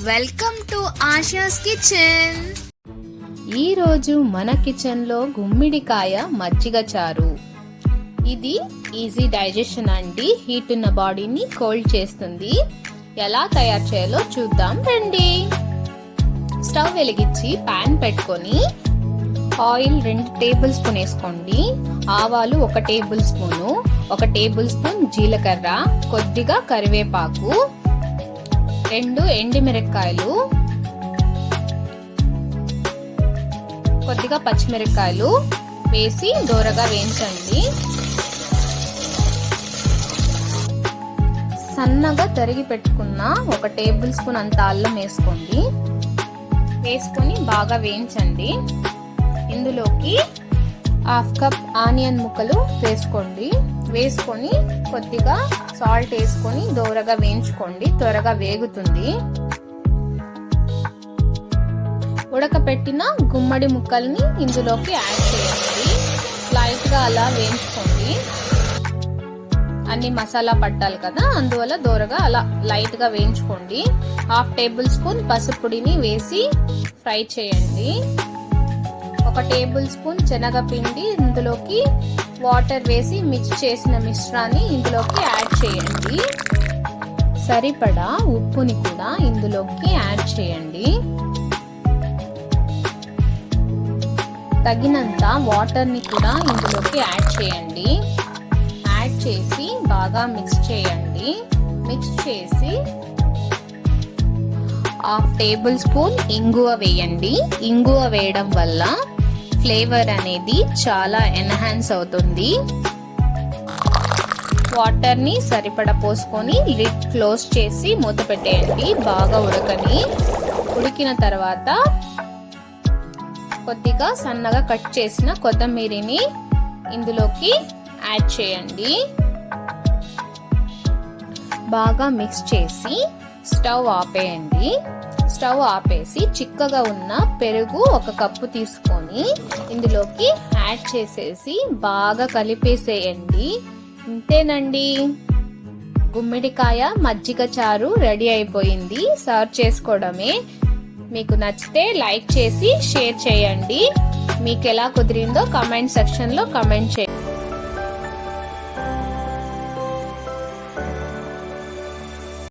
Welcome to ASHAs kitchen. ఈరోజు మన కిచెన్లో గుమ్మిడికాయ మజ్జిగ చారు. ఇది ఈజీ డైజెషన్ అండి. హీట్ ఉన్న బాడీని కోల్డ్ చేస్తుంది. ఎలా తయారు చేయాలో చూద్దాం రండి. స్టవ్ వెలిగించి పాన్ పెట్టుకొని ఆయిల్ 2 టేబుల్ స్పూన్ వేసుకోండి. ఆవాలు 1 టేబుల్ స్పూను, 1 టేబుల్ స్పూన్ జీలకర్ర, కొద్దిగా కరివేపాకు, 2 ఎండుమిరపకాయలు, కొద్దిగా పచ్చిమిరపకాయలు వేసి దోరగా వేయించండి. సన్నగా తరిగి పెట్టుకున్న 1 టేబుల్ స్పూన్ అంత అల్లం వేసుకోండి. వేసుకొని బాగా వేయించండి. ఇందులోకి 1/2 కప్ ఆనియన్ ముక్కలు వేసుకోండి. వేసుకొని కొద్దిగా సాల్ట్ వేసుకొని దోరగా వేయించుకోండి. త్వరగా వేగుతుంది. ఉడకపెట్టిన గుమ్మడి ముక్కల్ని ఇందులోకి యాడ్ చేయండి. లైట్గా అలా వేయించుకోండి. అన్ని మసాలా పట్టాలి కదా, అందువల్ల దోరగా అలా లైట్గా వేయించుకోండి. 1/2 టేబుల్ స్పూన్ పసుపు పొడిని వేసి ఫ్రై చేయండి. 1 టేబుల్ స్పూన్ శనగపిండి ఇందులోకి వాటర్ వేసి మిక్స్ చేసిన మిశ్రాన్ని ఇందులోకి యాడ్ చేయండి. సరిపడా ఉప్పుని కూడా ఇందులోకి యాడ్ చేయండి. తగినంత వాటర్ని కూడా ఇందులోకి యాడ్ చేయండి. యాడ్ చేసి బాగా మిక్స్ చేయండి. మిక్స్ చేసి 1/2 టేబుల్ స్పూన్ ఇంగువ వేయండి. ఇంగువ వేయడం వల్ల ఫ్లేవర్ అనేది చాలా ఎన్హాన్స్ అవుతుంది. వాటర్ని సరిపడా పోసుకొని లిడ్ క్లోజ్ చేసి మూత పెట్టేయండి. బాగా ఉడికిన తర్వాత కొద్దిగా సన్నగా కట్ చేసిన కొత్తిమీరని ఇందులోకి యాడ్ చేయండి. బాగా మిక్స్ చేసి స్టవ్ ఆపేయండి. స్టవ్ ఆపేసి చిక్కగా ఉన్న పెరుగు 1 కప్పు తీసుకొని ఇందులోకి యాడ్ చేసేసి బాగా కలిపేసేయండి. ఇంతేనండి, గుమ్మిడికాయ మజ్జిగ చారు రెడీ అయిపోయింది. సర్వ్ చేసుకోవడమే. మీకు నచ్చితే లైక్ చేసి షేర్ చేయండి. మీకు ఎలా కుదిరిందో కామెంట్ సెక్షన్లో కామెంట్ చేయండి.